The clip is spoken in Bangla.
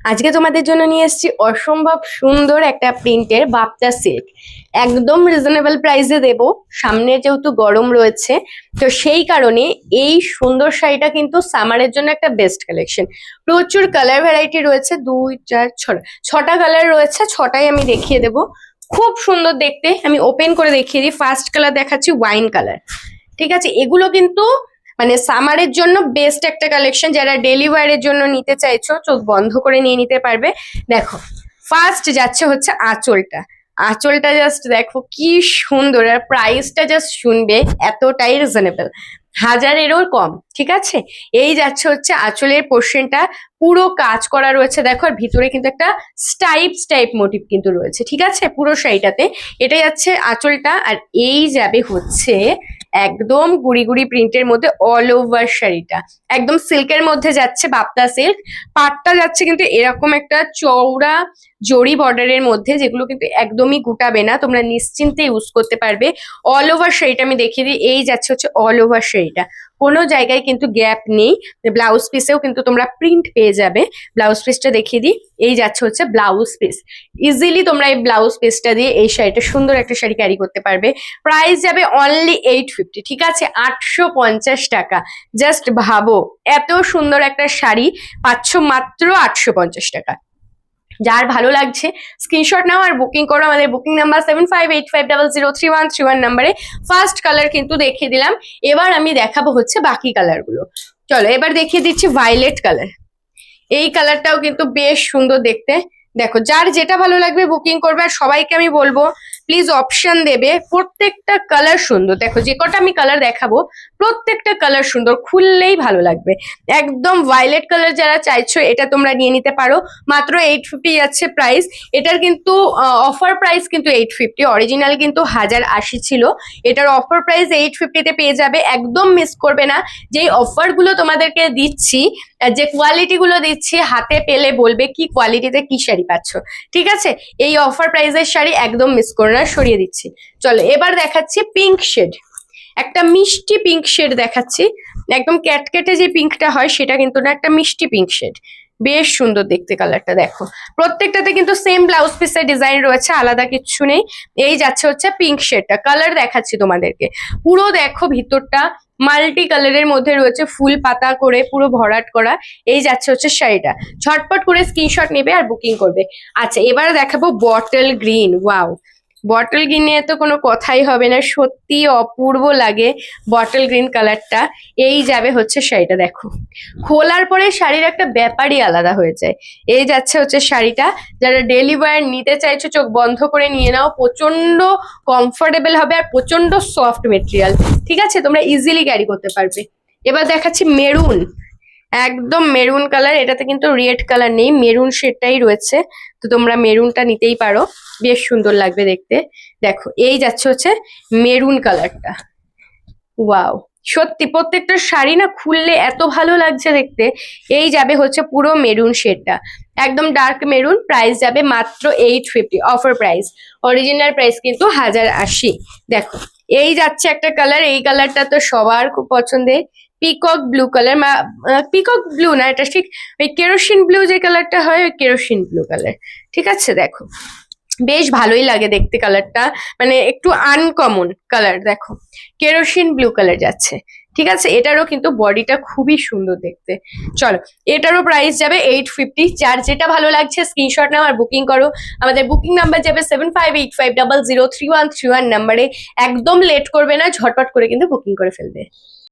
আজকে তোমাদের জন্য নিয়ে এসেছি অসম্ভব সুন্দর একটা প্রিন্টের বাপ্তা সিল্ক। একদম রিজনেবল প্রাইসে দেব, সামনে যেহেতু গরম রয়েছে তো সেই কারণে এই সুন্দর শাড়িটা কিন্তু সামারের জন্য একটা বেস্ট কালেকশন। প্রচুর কালার ভ্যারাইটি রয়েছে, 2 4 6টা কালার রয়েছে, 6টাই আমি দেখিয়ে দেব। খুব সুন্দর দেখতে, আমি ওপেন করে দেখিয়ে দিই। ফার্স্ট কালার দেখাচ্ছি ওয়াইন কালার। ঠিক আছে, এগুলো কিন্তু মানে সামারের জন্য বেস্ট একটা কালেকশন। যারা ডেলি ওয়্যারের জন্য নিতে চাইছো চোখ বন্ধ করে নিয়ে নিতে পারবে। দেখো, ফার্স্ট যাচ্ছে হচ্ছে আঁচলটা। আঁচলটা জাস্ট দেখো কি সুন্দর, আর প্রাইসটা জাস্ট শুনবে, এতটাই রিজনেবল, 1000-এরও কম। ঠিক আছে, এই যাচ্ছে হচ্ছে আঁচলের পোর্শনটা, পুরো কাজ করা রয়েছে দেখো, আর ভিতরে কিন্তু একটা স্টাইপ মোটিভ কিন্তু রয়েছে। ঠিক আছে, পুরো শাড়িটাতে এটা যাচ্ছে আঁচলটা, আর এই যাবে হচ্ছে একদম গুড়ি গুড়ি প্রিন্টের মধ্যে অল ওভার শাড়িটা। একদম সিল্কের মধ্যে যাচ্ছে, বাপ্তা সিল্ক। পাটটা যাচ্ছে কিন্তু এরকম একটা চওড়া জরি বর্ডারের মধ্যে, যেগুলো কিন্তু একদমই গুটাবে না, তোমরা নিশ্চিন্তে ইউজ করতে পারবে। অল ওভার শাড়িটা আমি দেখিয়ে দিই, এই যাচ্ছে হচ্ছে অল ওভার শাড়িটা, কোনো জায়গায় কিন্তু গ্যাপ নেই। ব্লাউজ পিসেও কিন্তু তোমরা প্রিন্ট পেয়ে যাবে। ব্লাউজ পিসটা দেখিয়ে দিই, এই যাচ্ছে হচ্ছে ব্লাউজ পিস। ইজিলি তোমরা এই ব্লাউজ পিসটা দিয়ে এই শাড়িটা, সুন্দর একটা শাড়ি ক্যারি করতে পারবে। প্রাইস যাবে অনলি 850। ঠিক আছে, 850 টাকা। জাস্ট ভাবো, এত সুন্দর একটা শাড়ি পাচ্ছ মাত্র 850 টাকা। যার ভালো লাগছে স্ক্রিনশট নাও আর বুকিং করো। আমাদের বুকিং নাম্বার 7585003131 নাম্বারে। ফার্স্ট কালার কিন্তু দেখিয়ে দিলাম, এবার আমি দেখাবো হচ্ছে বাকি কালারগুলো। চলো এবার দেখিয়ে দিচ্ছি ভায়োলেট কালার। এই কালারটাও কিন্তু বেশ সুন্দর দেখতে। দেখো, যার যেটা ভালো লাগবে বুকিং করবে। আর সবাইকে আমি বলবো প্লিজ অপশন দেবে, প্রত্যেকটা কালার সুন্দর। দেখো, যে কটা আমি কালার দেখাবো প্রত্যেকটা কালার সুন্দর, খুললেই ভালো লাগবে। একদম ভায়োলেট কালার যারা চাইছো এটা তোমরা নিয়ে নিতে পারো। মাত্র 850 যাচ্ছে প্রাইস। এটার কিন্তু অফার প্রাইস কিন্তু 850, অরিজিনাল কিন্তু 1080 ছিল। এটার অফার প্রাইস 850-তে পেয়ে যাবে, একদম মিস করবে না। যেই অফার গুলো তোমাদেরকে দিচ্ছি, যে কোয়ালিটি গুলো দিচ্ছি, হাতে পেলে বলবে কি কোয়ালিটিতে কি শাড়ি পাচ্ছ। ঠিক আছে, এই অফার প্রাইসের শাড়ি একদম মিস করো না, সরিয়ে দিচ্ছি। চলো এবার দেখাচ্ছি পিঙ্ক শেড, একটা মিষ্টি পিঙ্ক শেড দেখাচ্ছি। একদম ক্যাটকেটে যে পিঙ্কটা হয় সেটা কিন্তু না, একটা মিষ্টি পিঙ্ক শেড। বেশ সুন্দর দেখতে কালারটা। দেখো, প্রত্যেকটাতে কিন্তু সেম ব্লাউজ পিসের ডিজাইন রয়েছে, আলাদা কিচ্ছু নেই। এই যাচ্ছে হচ্ছে পিঙ্ক শেডটা, কালার দেখাচ্ছি তোমাদেরকে। পুরো দেখো ভিতরটা মাল্টি কালারের মধ্যে রয়েছে, ফুল পাতা করে পুরো ভরাট করা। এই যাচ্ছে হচ্ছে শাড়িটা, ঝটপট করে স্ক্রিনশট নেবে আর বুকিং করবে। আচ্ছা, এবার দেখাবো bottle green. Wow, bottle green নিয়ে তো কোনো কথাই হবে না, সত্যি অপূর্ব লাগে বটল গ্রিন কালারটা। এই যাবে হচ্ছে শাড়িটা, দেখো খোলার পরে শাড়ির একটা ব্যাপারই আলাদা হয়ে যায়। এই যাচ্ছে হচ্ছে শাড়িটা, যারা ডেলি ওয়্যার নিতে চাইছো চোখ বন্ধ করে নিয়ে নাও, প্রচন্ড কমফোর্টেবল হবে আর প্রচন্ড সফট মেটেরিয়াল। ঠিক আছে, তোমরা ইজিলি ক্যারি করতে পারবে। এবার দেখাচ্ছি মেরুন, একদম মেরুন কালার। এটাতে কিন্তু রেড কালার নেই, মেরুন শেডটাই রয়েছে, তো তোমরা মেরুনটা নিতেই পারো, বেশ সুন্দর লাগবে দেখতে। দেখো, এই যাচ্ছে হচ্ছে মেরুন কালারটা। ওয়াও, সত্যি প্রত্যেকটা শাড়ি না খুললে এত ভালো লাগছে দেখতে। এই যাবে হচ্ছে পুরো মেরুন শেডটা, একদম ডার্ক মেরুন। প্রাইস যাবে মাত্র 850, অফার প্রাইস। অরিজিনাল প্রাইস কিন্তু 1080। দেখো, এই যাচ্ছে একটা কালার, এই কালারটা তো সবার খুব পছন্দের, peacock blue colour. Peacock blue না, এটা ঠিক ওই কেরোসিন ব্লু যে কালারটা হয়, ওই কেরোসিন ব্লু কালার। ঠিক আছে, দেখো বেশ ভালোই লাগে দেখতে কালারটা, মানে একটু আনকমন কালার। দেখো, কেরোসিন ব্লু কালার যাচ্ছে। ঠিক আছে, এটারও কিন্তু বডিটা খুবই সুন্দর দেখতে। চলো, এটারও প্রাইস যাবে 850। যার যেটা ভালো লাগছে স্ক্রিনশট নাও আর বুকিং করো। আমাদের বুকিং নাম্বার যাবে 7585003131 নাম্বারে। একদম লেট করবে না, ঝটপট করে কিন্তু বুকিং করে ফেলবে।